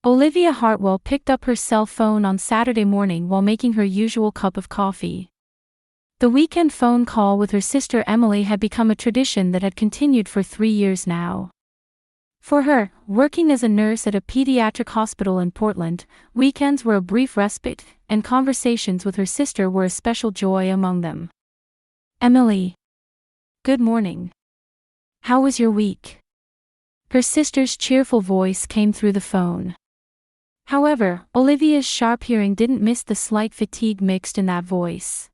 Olivia Hartwell picked up her cell phone on Saturday morning while making her usual cup of coffee. The weekend phone call with her sister Emily had become a tradition that had continued for 3 years now. For her, working as a nurse at a pediatric hospital in Portland, weekends were a brief respite, and conversations with her sister were a special joy among them. "Emily. Good morning. How was your week?" Her sister's cheerful voice came through the phone. However, Olivia's sharp hearing didn't miss the slight fatigue mixed in that voice.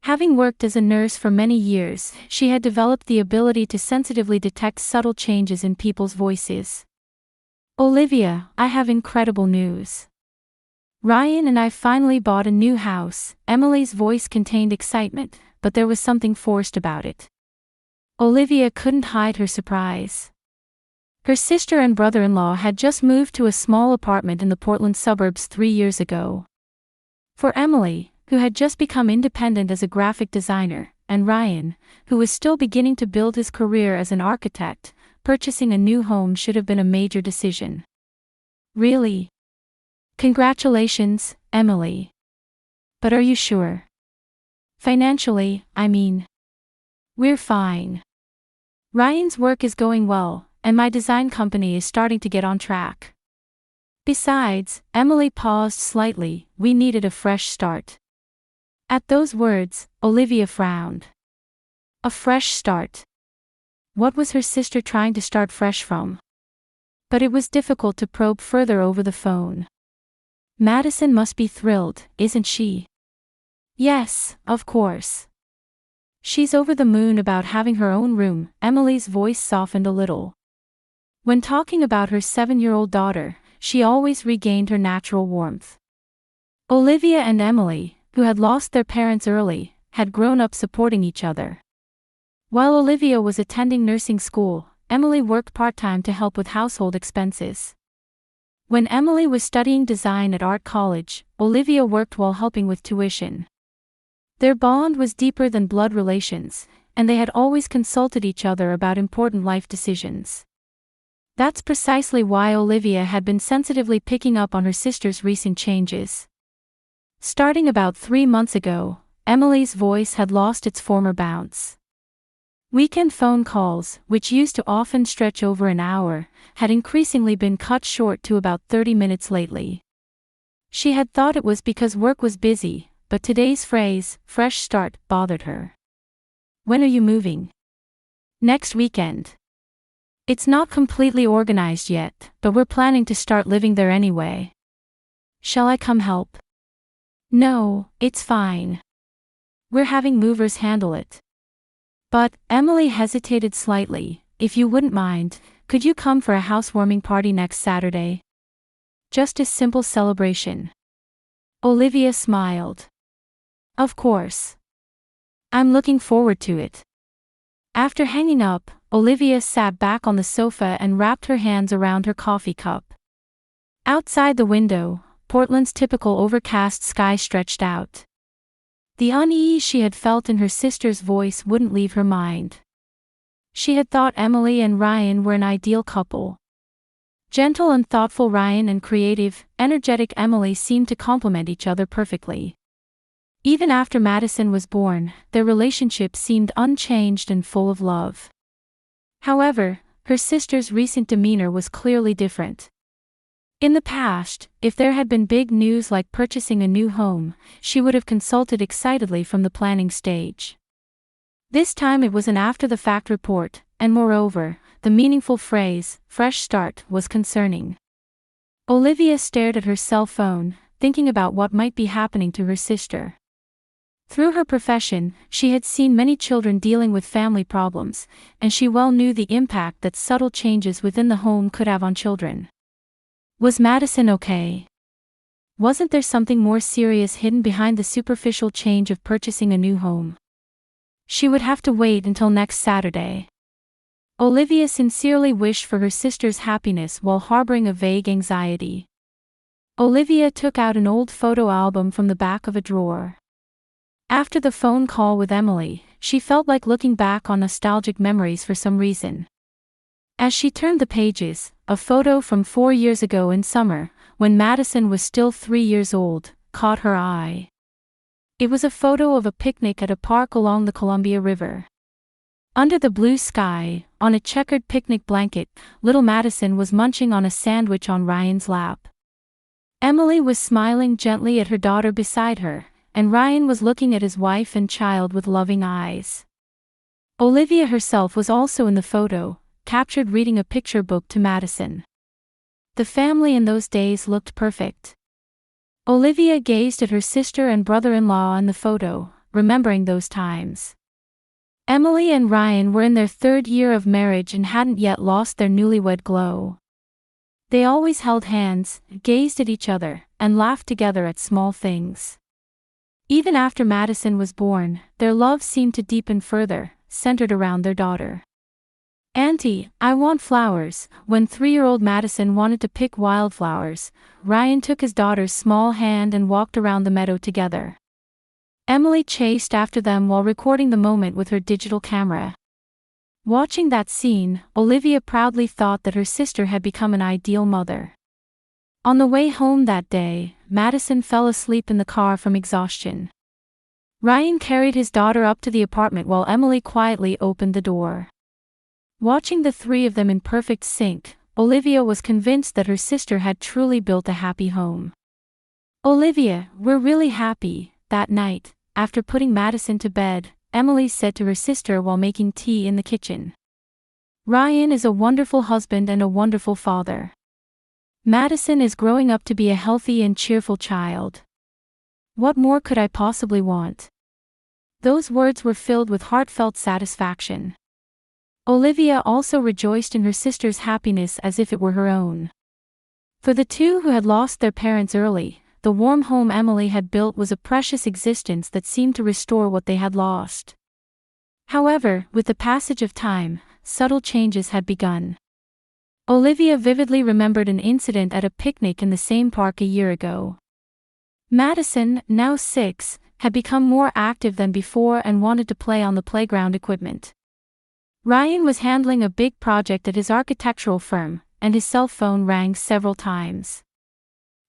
Having worked as a nurse for many years, she had developed the ability to sensitively detect subtle changes in people's voices. "Olivia, I have incredible news. Ryan and I finally bought a new house." Emily's voice contained excitement, but there was something forced about it. Olivia couldn't hide her surprise. Her sister and brother-in-law had just moved to a small apartment in the Portland suburbs 3 years ago. For Emily, who had just become independent as a graphic designer, and Ryan, who was still beginning to build his career as an architect, purchasing a new home should have been a major decision. "Really? Congratulations, Emily. But are you sure? Financially, I mean. We're fine. Ryan's work is going well, and my design company is starting to get on track. Besides," Emily paused slightly, "we needed a fresh start." At those words, Olivia frowned. A fresh start. What was her sister trying to start fresh from? But it was difficult to probe further over the phone. "Madison must be thrilled, isn't she?" "Yes, of course. She's over the moon about having her own room." Emily's voice softened a little. When talking about her 7-year-old daughter, she always regained her natural warmth. Olivia and Emily, who had lost their parents early, had grown up supporting each other. While Olivia was attending nursing school, Emily worked part-time to help with household expenses. When Emily was studying design at art college, Olivia worked while helping with tuition. Their bond was deeper than blood relations, and they had always consulted each other about important life decisions. That's precisely why Olivia had been sensitively picking up on her sister's recent changes. Starting about 3 months ago, Emily's voice had lost its former bounce. Weekend phone calls, which used to often stretch over an hour, had increasingly been cut short to about 30 minutes lately. She had thought it was because work was busy, but today's phrase, "fresh start," bothered her. "When are you moving?" "Next weekend. It's not completely organized yet, but we're planning to start living there anyway. Shall I come help?" "No, it's fine. We're having movers handle it." "But," Emily hesitated slightly, "if you wouldn't mind, could you come for a housewarming party next Saturday? Just a simple celebration." Olivia smiled. "Of course. I'm looking forward to it." After hanging up, Olivia sat back on the sofa and wrapped her hands around her coffee cup. Outside the window, Portland's typical overcast sky stretched out. The unease she had felt in her sister's voice wouldn't leave her mind. She had thought Emily and Ryan were an ideal couple. Gentle and thoughtful Ryan and creative, energetic Emily seemed to complement each other perfectly. Even after Madison was born, their relationship seemed unchanged and full of love. However, her sister's recent demeanor was clearly different. In the past, if there had been big news like purchasing a new home, she would have consulted excitedly from the planning stage. This time it was an after-the-fact report, and moreover, the meaningful phrase, "fresh start," was concerning. Olivia stared at her cell phone, thinking about what might be happening to her sister. Through her profession, she had seen many children dealing with family problems, and she well knew the impact that subtle changes within the home could have on children. Was Madison okay? Wasn't there something more serious hidden behind the superficial change of purchasing a new home? She would have to wait until next Saturday. Olivia sincerely wished for her sister's happiness while harboring a vague anxiety. Olivia took out an old photo album from the back of a drawer. After the phone call with Emily, she felt like looking back on nostalgic memories for some reason. As she turned the pages, a photo from 4 years ago in summer, when Madison was still 3 years old, caught her eye. It was a photo of a picnic at a park along the Columbia River. Under the blue sky, on a checkered picnic blanket, little Madison was munching on a sandwich on Ryan's lap. Emily was smiling gently at her daughter beside her, and Ryan was looking at his wife and child with loving eyes. Olivia herself was also in the photo, captured reading a picture book to Madison. The family in those days looked perfect. Olivia gazed at her sister and brother-in-law in the photo, remembering those times. Emily and Ryan were in their 3rd year of marriage and hadn't yet lost their newlywed glow. They always held hands, gazed at each other, and laughed together at small things. Even after Madison was born, their love seemed to deepen further, centered around their daughter. "Auntie, I want flowers." When 3-year-old Madison wanted to pick wildflowers, Ryan took his daughter's small hand and walked around the meadow together. Emily chased after them while recording the moment with her digital camera. Watching that scene, Olivia proudly thought that her sister had become an ideal mother. On the way home that day, Madison fell asleep in the car from exhaustion. Ryan carried his daughter up to the apartment while Emily quietly opened the door. Watching the 3 of them in perfect sync, Olivia was convinced that her sister had truly built a happy home. "Olivia, we're really happy." That night, after putting Madison to bed, Emily said to her sister while making tea in the kitchen. "Ryan is a wonderful husband and a wonderful father. Madison is growing up to be a healthy and cheerful child. What more could I possibly want?" Those words were filled with heartfelt satisfaction. Olivia also rejoiced in her sister's happiness as if it were her own. For the 2 who had lost their parents early, the warm home Emily had built was a precious existence that seemed to restore what they had lost. However, with the passage of time, subtle changes had begun. Olivia vividly remembered an incident at a picnic in the same park a year ago. Madison, now 6, had become more active than before and wanted to play on the playground equipment. Ryan was handling a big project at his architectural firm, and his cell phone rang several times.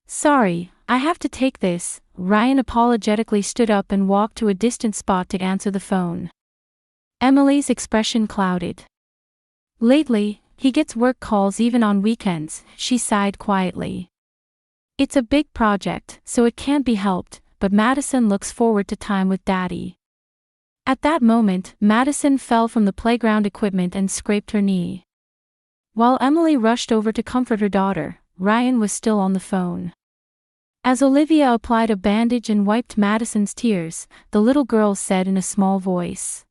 "Sorry, I have to take this." Ryan apologetically stood up and walked to a distant spot to answer the phone. Emily's expression clouded. "Lately, he gets work calls even on weekends," she sighed quietly. "It's a big project, so it can't be helped, but Madison looks forward to time with Daddy." At that moment, Madison fell from the playground equipment and scraped her knee. While Emily rushed over to comfort her daughter, Ryan was still on the phone. As Olivia applied a bandage and wiped Madison's tears, the little girl said in a small voice,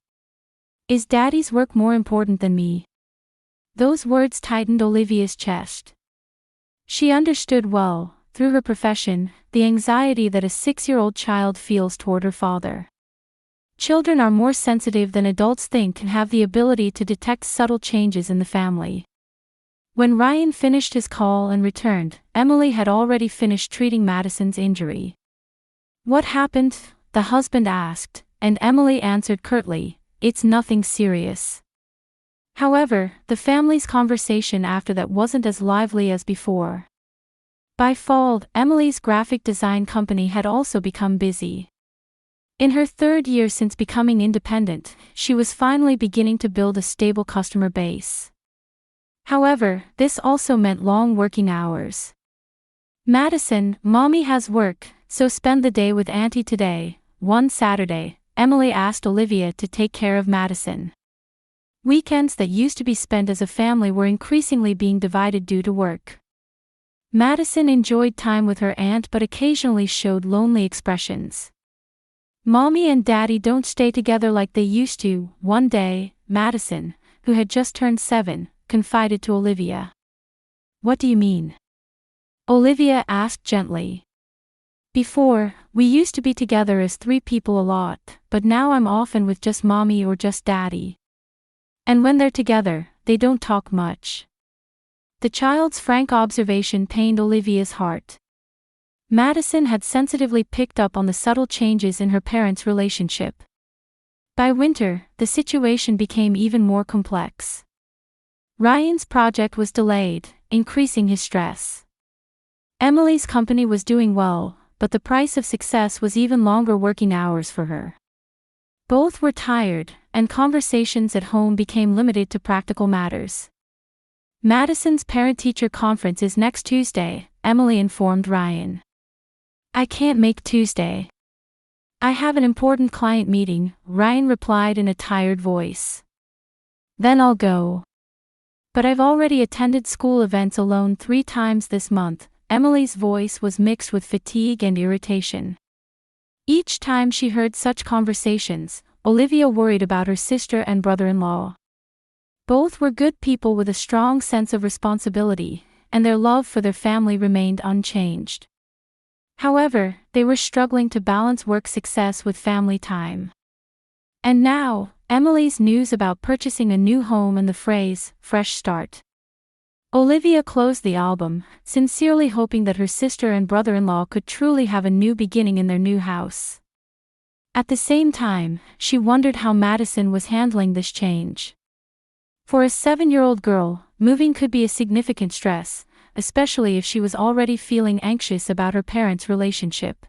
"Is Daddy's work more important than me?" Those words tightened Olivia's chest. She understood well, through her profession, the anxiety that a 6-year-old child feels toward her father. Children are more sensitive than adults think and have the ability to detect subtle changes in the family. When Ryan finished his call and returned, Emily had already finished treating Madison's injury. "What happened?" the husband asked, and Emily answered curtly, "It's nothing serious." However, the family's conversation after that wasn't as lively as before. By fall, Emily's graphic design company had also become busy. In her 3rd year since becoming independent, she was finally beginning to build a stable customer base. However, this also meant long working hours. "Madison, Mommy has work, so spend the day with Auntie today." One Saturday, Emily asked Olivia to take care of Madison. Weekends that used to be spent as a family were increasingly being divided due to work. Madison enjoyed time with her aunt but occasionally showed lonely expressions. "Mommy and Daddy don't stay together like they used to." One day, Madison, who had just turned 7, confided to Olivia. "What do you mean?" Olivia asked gently. "Before, we used to be together as 3 people a lot, but now I'm often with just Mommy or just Daddy. And when they're together, they don't talk much." The child's frank observation pained Olivia's heart. Madison had sensitively picked up on the subtle changes in her parents' relationship. By winter, the situation became even more complex. Ryan's project was delayed, increasing his stress. Emily's company was doing well, but the price of success was even longer working hours for her. Both were tired, and conversations at home became limited to practical matters. Madison's parent-teacher conference is next Tuesday, Emily informed Ryan. I can't make Tuesday. I have an important client meeting, Ryan replied in a tired voice. Then I'll go. But I've already attended school events alone 3 times this month. Emily's voice was mixed with fatigue and irritation. Each time she heard such conversations, Olivia worried about her sister and brother-in-law. Both were good people with a strong sense of responsibility, and their love for their family remained unchanged. However, they were struggling to balance work success with family time. And now, Emily's news about purchasing a new home and the phrase, fresh start. Olivia closed the album, sincerely hoping that her sister and brother-in-law could truly have a new beginning in their new house. At the same time, she wondered how Madison was handling this change. For a 7-year-old girl, moving could be a significant stress, especially if she was already feeling anxious about her parents' relationship.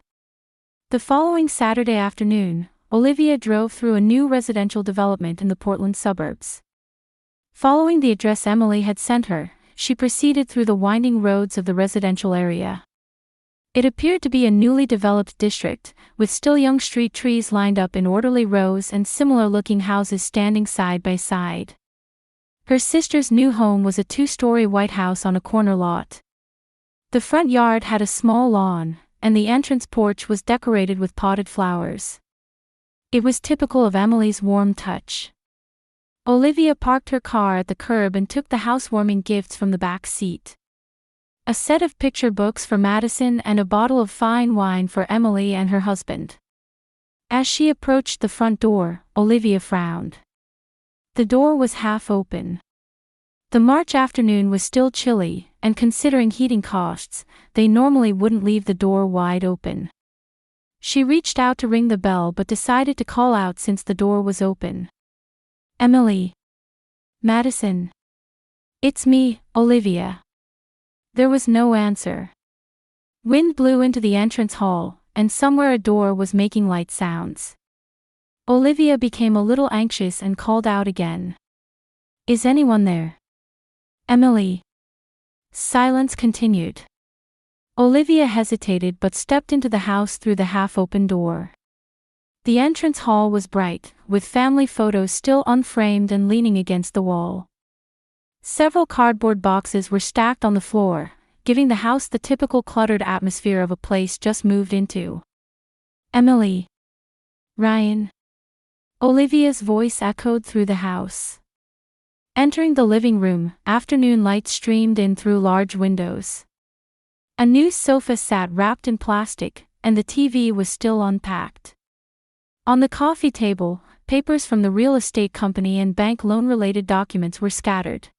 The following Saturday afternoon, Olivia drove through a new residential development in the Portland suburbs. Following the address Emily had sent her, she proceeded through the winding roads of the residential area. It appeared to be a newly developed district, with still young street trees lined up in orderly rows and similar-looking houses standing side by side. Her sister's new home was a 2-story white house on a corner lot. The front yard had a small lawn, and the entrance porch was decorated with potted flowers. It was typical of Emily's warm touch. Olivia parked her car at the curb and took the housewarming gifts from the back seat. A set of picture books for Madison and a bottle of fine wine for Emily and her husband. As she approached the front door, Olivia frowned. The door was half open. The March afternoon was still chilly, and considering heating costs, they normally wouldn't leave the door wide open. She reached out to ring the bell but decided to call out since the door was open. Emily. Madison. It's me, Olivia. There was no answer. Wind blew into the entrance hall, and somewhere a door was making light sounds. Olivia became a little anxious and called out again. Is anyone there? Emily. Silence continued. Olivia hesitated but stepped into the house through the half-open door. The entrance hall was bright, with family photos still unframed and leaning against the wall. Several cardboard boxes were stacked on the floor, giving the house the typical cluttered atmosphere of a place just moved into. Emily. Ryan. Olivia's voice echoed through the house. Entering the living room, afternoon light streamed in through large windows. A new sofa sat wrapped in plastic, and the TV was still unpacked. On the coffee table, papers from the real estate company and bank loan-related documents were scattered.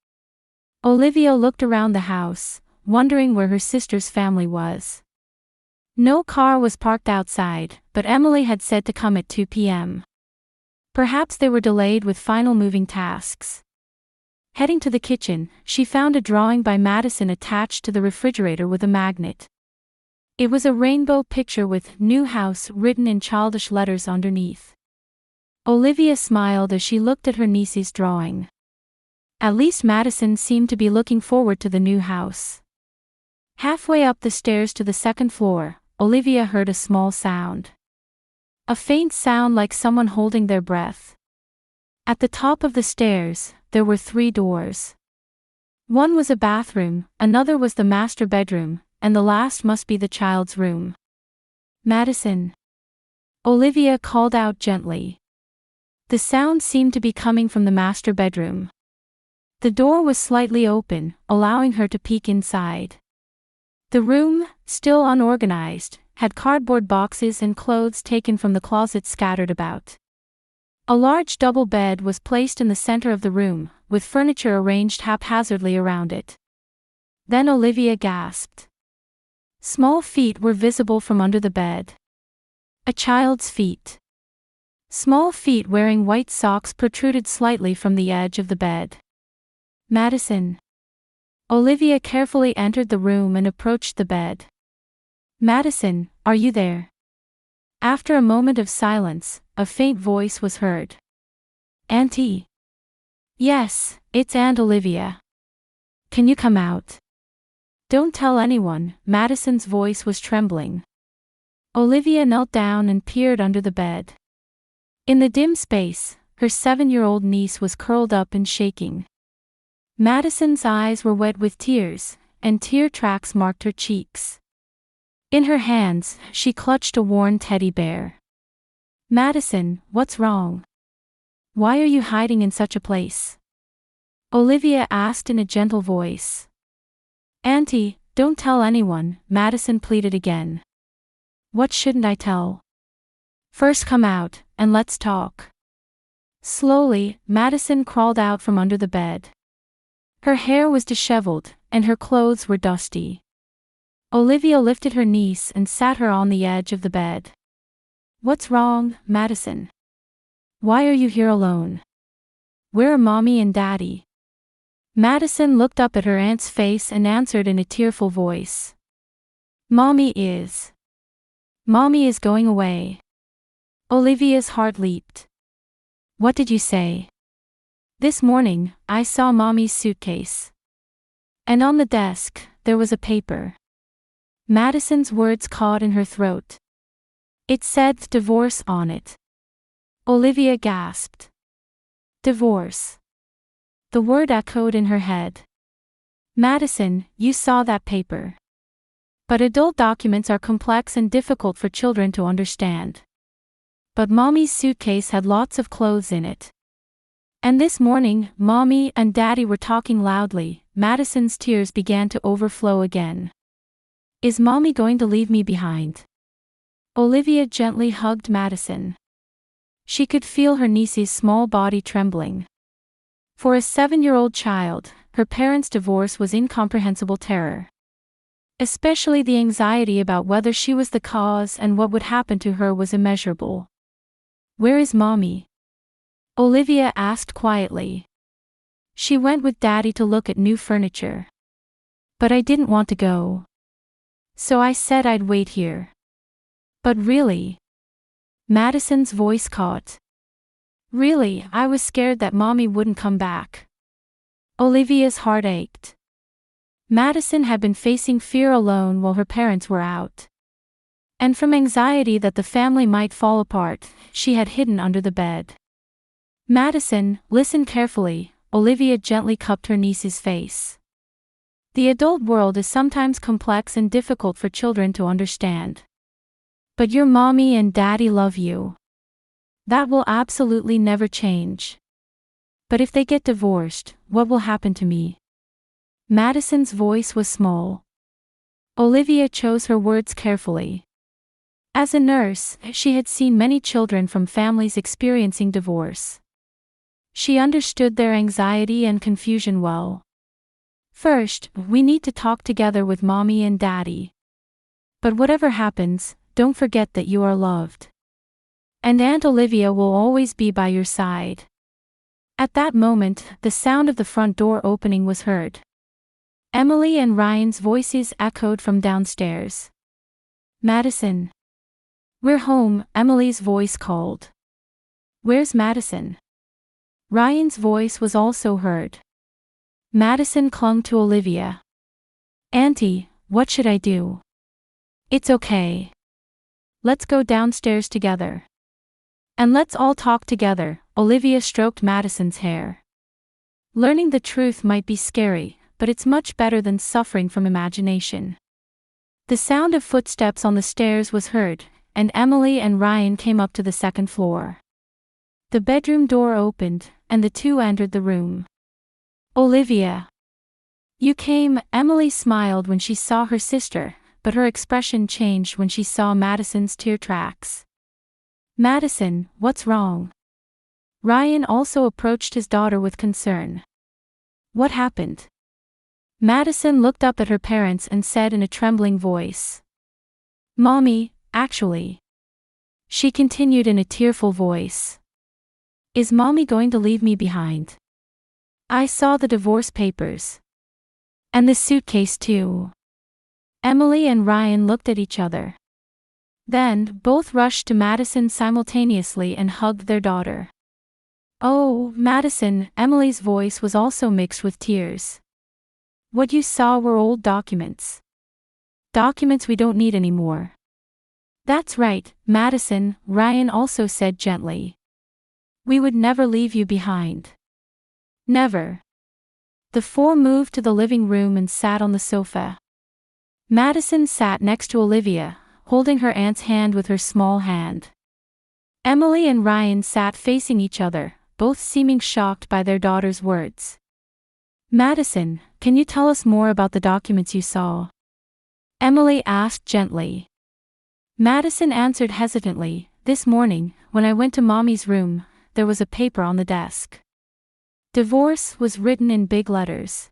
Olivia looked around the house, wondering where her sister's family was. No car was parked outside, but Emily had said to come at 2 p.m. Perhaps they were delayed with final moving tasks. Heading to the kitchen, she found a drawing by Madison attached to the refrigerator with a magnet. It was a rainbow picture with "New House" written in childish letters underneath. Olivia smiled as she looked at her niece's drawing. At least Madison seemed to be looking forward to the new house. Halfway up the stairs to the second floor, Olivia heard a small sound. A faint sound like someone holding their breath. At the top of the stairs, there were 3 doors. One was a bathroom, another was the master bedroom, and the last must be the child's room. Madison. Olivia called out gently. The sound seemed to be coming from the master bedroom. The door was slightly open, allowing her to peek inside. The room, still unorganized, had cardboard boxes and clothes taken from the closet scattered about. A large double bed was placed in the center of the room, with furniture arranged haphazardly around it. Then Olivia gasped. Small feet were visible from under the bed. A child's feet. Small feet wearing white socks protruded slightly from the edge of the bed. Madison. Olivia carefully entered the room and approached the bed. Madison, are you there? After a moment of silence, a faint voice was heard. Auntie? Yes, it's Aunt Olivia. Can you come out? Don't tell anyone, Madison's voice was trembling. Olivia knelt down and peered under the bed. In the dim space, her 7-year-old niece was curled up and shaking. Madison's eyes were wet with tears, and tear tracks marked her cheeks. In her hands, she clutched a worn teddy bear. Madison, what's wrong? Why are you hiding in such a place? Olivia asked in a gentle voice. Auntie, don't tell anyone, Madison pleaded again. What shouldn't I tell? First come out, and let's talk. Slowly, Madison crawled out from under the bed. Her hair was disheveled, and her clothes were dusty. Olivia lifted her niece and sat her on the edge of the bed. What's wrong, Madison? Why are you here alone? Where are Mommy and Daddy? Madison looked up at her aunt's face and answered in a tearful voice. Mommy is going away. Olivia's heart leaped. What did you say? This morning, I saw Mommy's suitcase. And on the desk, there was a paper. Madison's words caught in her throat. It said divorce on it. Olivia gasped. Divorce. The word echoed in her head. Madison, you saw that paper. But adult documents are complex and difficult for children to understand. But Mommy's suitcase had lots of clothes in it. And this morning, Mommy and Daddy were talking loudly. Madison's tears began to overflow again. Is Mommy going to leave me behind? Olivia gently hugged Madison. She could feel her niece's small body trembling. For a 7-year-old child, her parents' divorce was incomprehensible terror. Especially the anxiety about whether she was the cause and what would happen to her was immeasurable. Where is Mommy? Olivia asked quietly. She went with Daddy to look at new furniture. But I didn't want to go. So I said I'd wait here. But really? Madison's voice caught. Really, I was scared that Mommy wouldn't come back. Olivia's heart ached. Madison had been facing fear alone while her parents were out. And from anxiety that the family might fall apart, she had hidden under the bed. Madison, listen carefully, Olivia gently cupped her niece's face. The adult world is sometimes complex and difficult for children to understand. But your Mommy and Daddy love you. That will absolutely never change. But if they get divorced, what will happen to me? Madison's voice was small. Olivia chose her words carefully. As a nurse, she had seen many children from families experiencing divorce. She understood their anxiety and confusion well. First, we need to talk together with Mommy and Daddy. But whatever happens, don't forget that you are loved. And Aunt Olivia will always be by your side. At that moment, the sound of the front door opening was heard. Emily and Ryan's voices echoed from downstairs. Madison. We're home, Emily's voice called. Where's Madison? Ryan's voice was also heard. Madison clung to Olivia. Auntie, what should I do? It's okay. Let's go downstairs together. And let's all talk together, Olivia stroked Madison's hair. Learning the truth might be scary, but it's much better than suffering from imagination. The sound of footsteps on the stairs was heard, and Emily and Ryan came up to the second floor. The bedroom door opened, and the two entered the room. Olivia. You came, Emily smiled when she saw her sister, but her expression changed when she saw Madison's tear tracks. Madison, what's wrong? Ryan also approached his daughter with concern. What happened? Madison looked up at her parents and said in a trembling voice. Mommy, actually. She continued in a tearful voice. Is Mommy going to leave me behind? I saw the divorce papers. And the suitcase too. Emily and Ryan looked at each other. Then, both rushed to Madison simultaneously and hugged their daughter. Oh, Madison, Emily's voice was also mixed with tears. What you saw were old documents. Documents we don't need anymore. That's right, Madison, Ryan also said gently. We would never leave you behind. Never. The four moved to the living room and sat on the sofa. Madison sat next to Olivia, holding her aunt's hand with her small hand. Emily and Ryan sat facing each other, both seeming shocked by their daughter's words. Madison, can you tell us more about the documents you saw? Emily asked gently. Madison answered hesitantly, this morning, when I went to Mommy's room, there was a paper on the desk. Divorce was written in big letters.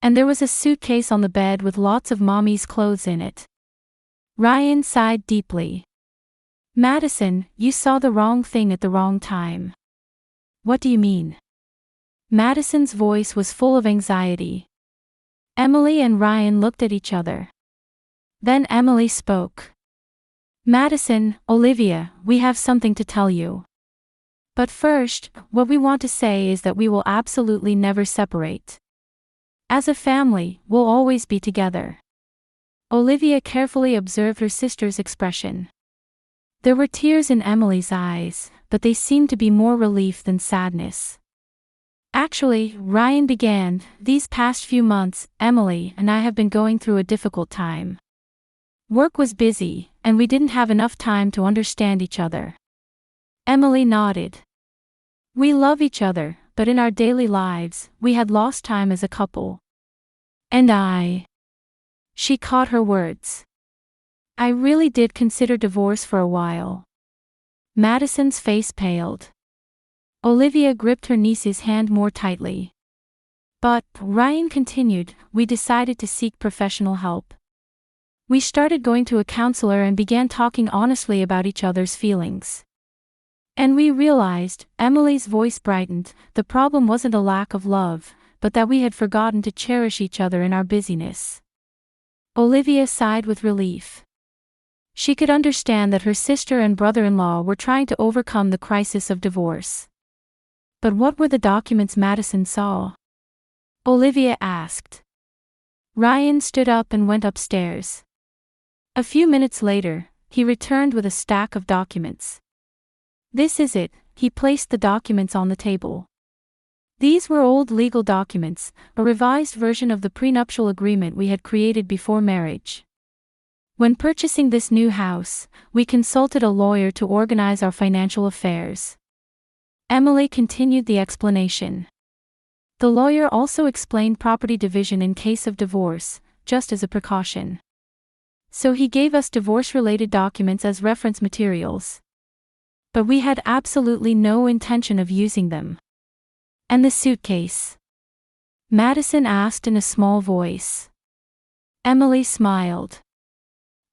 And there was a suitcase on the bed with lots of Mommy's clothes in it. Ryan sighed deeply. Madison, you saw the wrong thing at the wrong time. What do you mean? Madison's voice was full of anxiety. Emily and Ryan looked at each other. Then Emily spoke. Madison, Olivia, we have something to tell you. But first, what we want to say is that we will absolutely never separate. As a family, we'll always be together. Olivia carefully observed her sister's expression. There were tears in Emily's eyes, but they seemed to be more relief than sadness. Actually, Ryan began, these past few months, Emily and I have been going through a difficult time. Work was busy, and we didn't have enough time to understand each other. Emily nodded. We love each other, but in our daily lives, we had lost time as a couple. And She caught her words. I really did consider divorce for a while. Madison's face paled. Olivia gripped her niece's hand more tightly. But, Ryan continued, we decided to seek professional help. We started going to a counselor and began talking honestly about each other's feelings. And we realized, Emily's voice brightened, the problem wasn't a lack of love, but that we had forgotten to cherish each other in our busyness. Olivia sighed with relief. She could understand that her sister and brother-in-law were trying to overcome the crisis of divorce. But what were the documents Madison saw? Olivia asked. Ryan stood up and went upstairs. A few minutes later, he returned with a stack of documents. This is it, he placed the documents on the table. These were old legal documents, a revised version of the prenuptial agreement we had created before marriage. When purchasing this new house, we consulted a lawyer to organize our financial affairs. Emily continued the explanation. The lawyer also explained property division in case of divorce, just as a precaution. So he gave us divorce-related documents as reference materials. But we had absolutely no intention of using them. And the suitcase? Madison asked in a small voice. Emily smiled.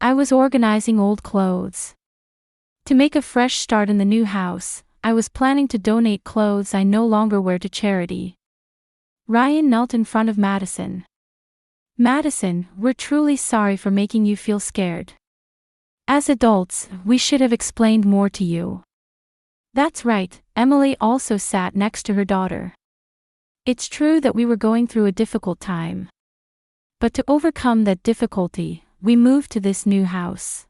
I was organizing old clothes. To make a fresh start in the new house, I was planning to donate clothes I no longer wear to charity. Ryan knelt in front of Madison. Madison, we're truly sorry for making you feel scared. As adults, we should have explained more to you. That's right, Emily also sat next to her daughter. It's true that we were going through a difficult time. But to overcome that difficulty, we moved to this new house.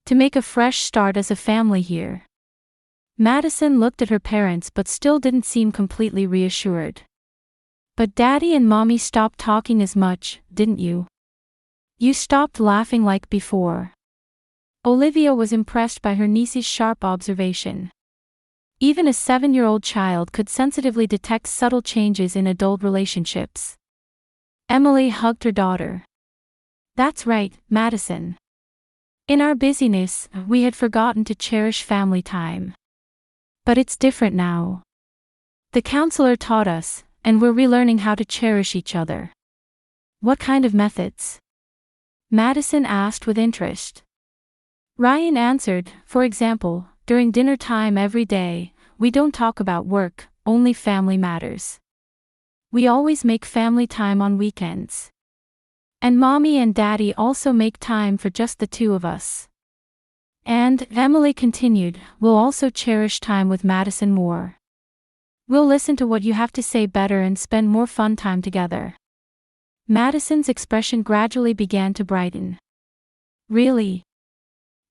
To make a fresh start as a family here. Madison looked at her parents but still didn't seem completely reassured. But Daddy and Mommy stopped talking as much, didn't you? You stopped laughing like before. Olivia was impressed by her niece's sharp observation. Even a 7-year-old child could sensitively detect subtle changes in adult relationships. Emily hugged her daughter. That's right, Madison. In our busyness, we had forgotten to cherish family time. But it's different now. The counselor taught us, and we're relearning how to cherish each other. What kind of methods? Madison asked with interest. Ryan answered, for example, during dinner time every day, we don't talk about work, only family matters. We always make family time on weekends. And Mommy and Daddy also make time for just the two of us. And, Emily continued, we'll also cherish time with Madison more. We'll listen to what you have to say better and spend more fun time together. Madison's expression gradually began to brighten. Really?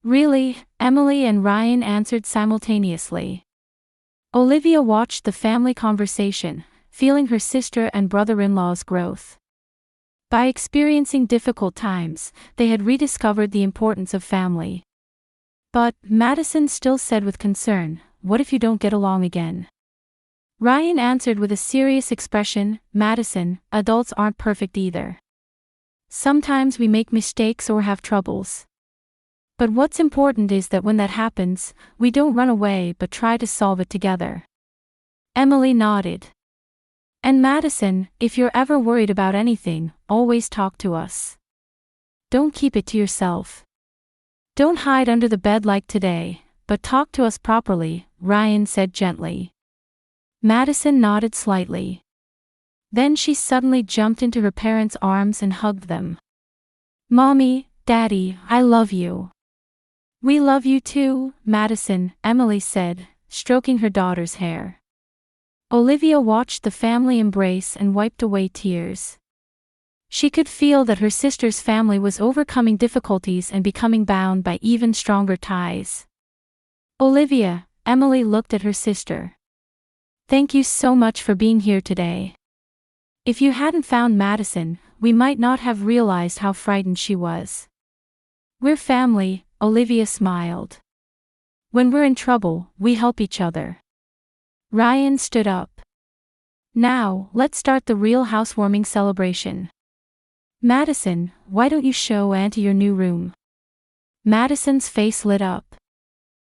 Really? Emily and Ryan answered simultaneously. Olivia watched the family conversation, feeling her sister and brother-in-law's growth. By experiencing difficult times, they had rediscovered the importance of family. But, Madison still said with concern, what if you don't get along again? Ryan answered with a serious expression, Madison, adults aren't perfect either. Sometimes we make mistakes or have troubles. But what's important is that when that happens, we don't run away but try to solve it together. Emily nodded. And Madison, if you're ever worried about anything, always talk to us. Don't keep it to yourself. Don't hide under the bed like today, but talk to us properly, Ryan said gently. Madison nodded slightly. Then she suddenly jumped into her parents' arms and hugged them. Mommy, Daddy, I love you. We love you too, Madison, Emily said, stroking her daughter's hair. Olivia watched the family embrace and wiped away tears. She could feel that her sister's family was overcoming difficulties and becoming bound by even stronger ties. Olivia, Emily looked at her sister. Thank you so much for being here today. If you hadn't found Madison, we might not have realized how frightened she was. We're family, Olivia smiled. When we're in trouble, we help each other. Ryan stood up. Now, let's start the real housewarming celebration. Madison, why don't you show Auntie your new room? Madison's face lit up.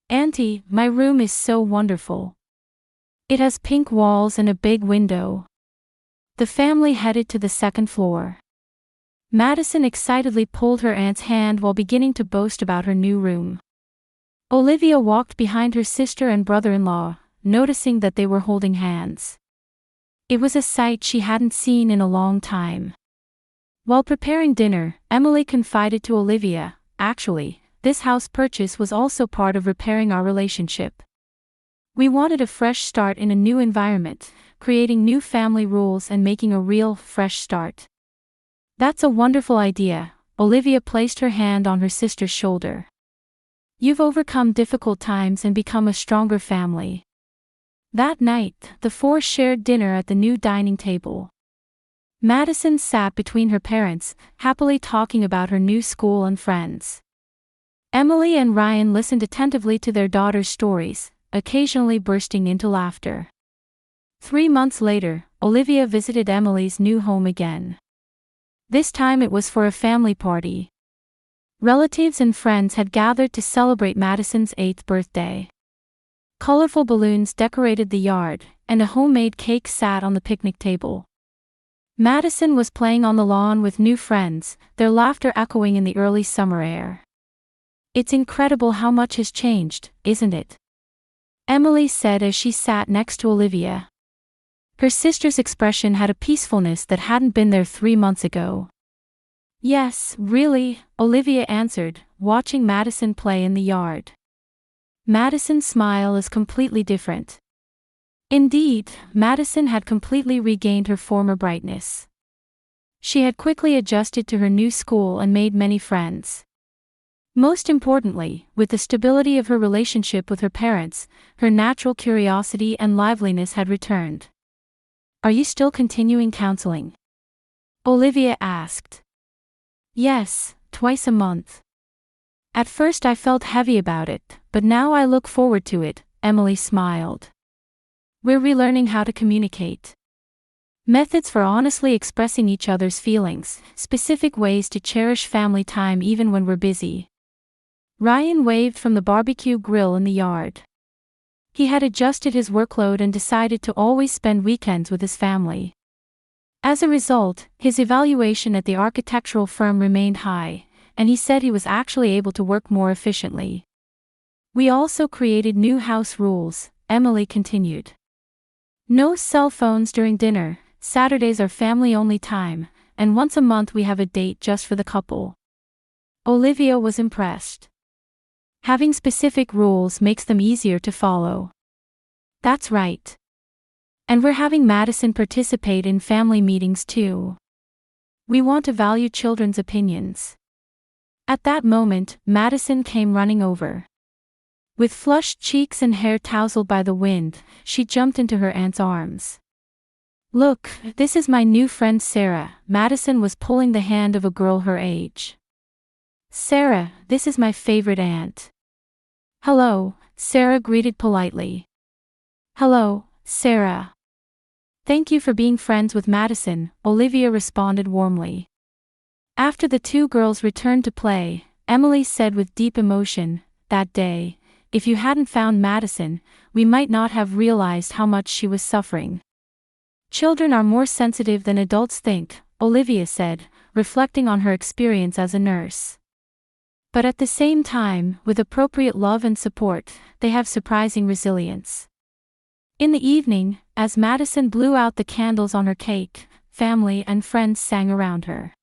Auntie, my room is so wonderful. It has pink walls and a big window. The family headed to the second floor. Madison excitedly pulled her aunt's hand while beginning to boast about her new room. Olivia walked behind her sister and brother-in-law, noticing that they were holding hands. It was a sight she hadn't seen in a long time. While preparing dinner, Emily confided to Olivia, actually, this house purchase was also part of repairing our relationship. We wanted a fresh start in a new environment, creating new family rules and making a real, fresh start. That's a wonderful idea, Olivia placed her hand on her sister's shoulder. You've overcome difficult times and become a stronger family. That night, the four shared dinner at the new dining table. Madison sat between her parents, happily talking about her new school and friends. Emily and Ryan listened attentively to their daughter's stories, occasionally bursting into laughter. 3 months later, Olivia visited Emily's new home again. This time it was for a family party. Relatives and friends had gathered to celebrate Madison's 8th birthday. Colorful balloons decorated the yard, and a homemade cake sat on the picnic table. Madison was playing on the lawn with new friends, their laughter echoing in the early summer air. It's incredible how much has changed, isn't it? Emily said as she sat next to Olivia. Her sister's expression had a peacefulness that hadn't been there 3 months ago. Yes, really, Olivia answered, watching Madison play in the yard. Madison's smile is completely different. Indeed, Madison had completely regained her former brightness. She had quickly adjusted to her new school and made many friends. Most importantly, with the stability of her relationship with her parents, her natural curiosity and liveliness had returned. Are you still continuing counseling? Olivia asked. Yes, twice a month. At first I felt heavy about it, but now I look forward to it, Emily smiled. We're relearning how to communicate. Methods for honestly expressing each other's feelings, specific ways to cherish family time even when we're busy. Ryan waved from the barbecue grill in the yard. He had adjusted his workload and decided to always spend weekends with his family. As a result, his evaluation at the architectural firm remained high, and he said he was actually able to work more efficiently. We also created new house rules, Emily continued. No cell phones during dinner, Saturdays are family-only time, and once a month we have a date just for the couple." Olivia was impressed. Having specific rules makes them easier to follow. "That's right. And we're having Madison participate in family meetings too. We want to value children's opinions." At that moment, Madison came running over. With flushed cheeks and hair tousled by the wind, she jumped into her aunt's arms. "Look, this is my new friend Sarah." Madison was pulling the hand of a girl her age. "Sarah, this is my favorite aunt." "Hello," Sarah greeted politely. "Hello, Sarah." "Thank you for being friends with Madison," Olivia responded warmly. After the two girls returned to play, Emily said with deep emotion, "That day, if you hadn't found Madison, we might not have realized how much she was suffering." "Children are more sensitive than adults think," Olivia said, reflecting on her experience as a nurse. "But at the same time, with appropriate love and support, they have surprising resilience." In the evening, as Madison blew out the candles on her cake, family and friends sang around her.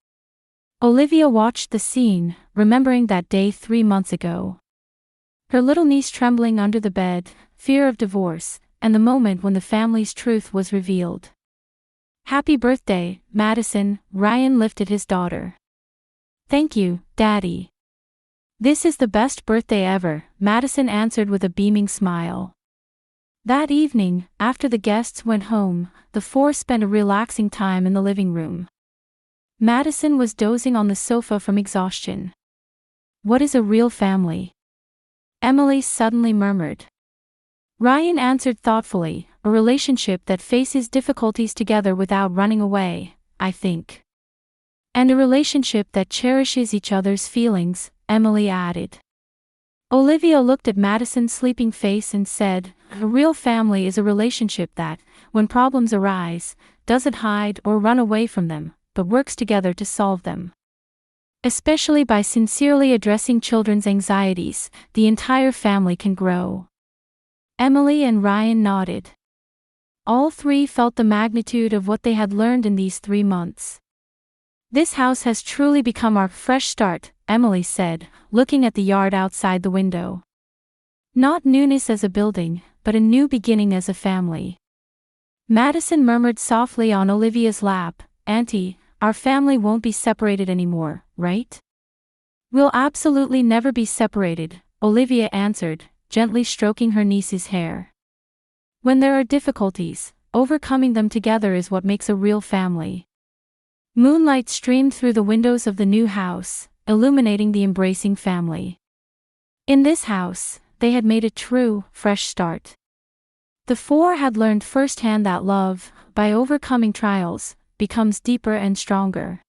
Olivia watched the scene, remembering that day 3 months ago. Her little niece trembling under the bed, fear of divorce, and the moment when the family's truth was revealed. "Happy birthday, Madison," Ryan lifted his daughter. "Thank you, Daddy. This is the best birthday ever," Madison answered with a beaming smile. That evening, after the guests went home, the four spent a relaxing time in the living room. Madison was dozing on the sofa from exhaustion. "What is a real family?" Emily suddenly murmured. Ryan answered thoughtfully, "A relationship that faces difficulties together without running away, I think. And a relationship that cherishes each other's feelings," Emily added. Olivia looked at Madison's sleeping face and said, "A real family is a relationship that, when problems arise, doesn't hide or run away from them, but works together to solve them. Especially by sincerely addressing children's anxieties, the entire family can grow." Emily and Ryan nodded. All three felt the magnitude of what they had learned in these 3 months. "This house has truly become our fresh start," Emily said, looking at the yard outside the window. "Not newness as a building, but a new beginning as a family." Madison murmured softly on Olivia's lap, "Auntie, our family won't be separated anymore, right?" "We'll absolutely never be separated," Olivia answered, gently stroking her niece's hair. "When there are difficulties, overcoming them together is what makes a real family." Moonlight streamed through the windows of the new house, illuminating the embracing family. In this house, they had made a true, fresh start. The four had learned firsthand that love, by overcoming trials, becomes deeper and stronger.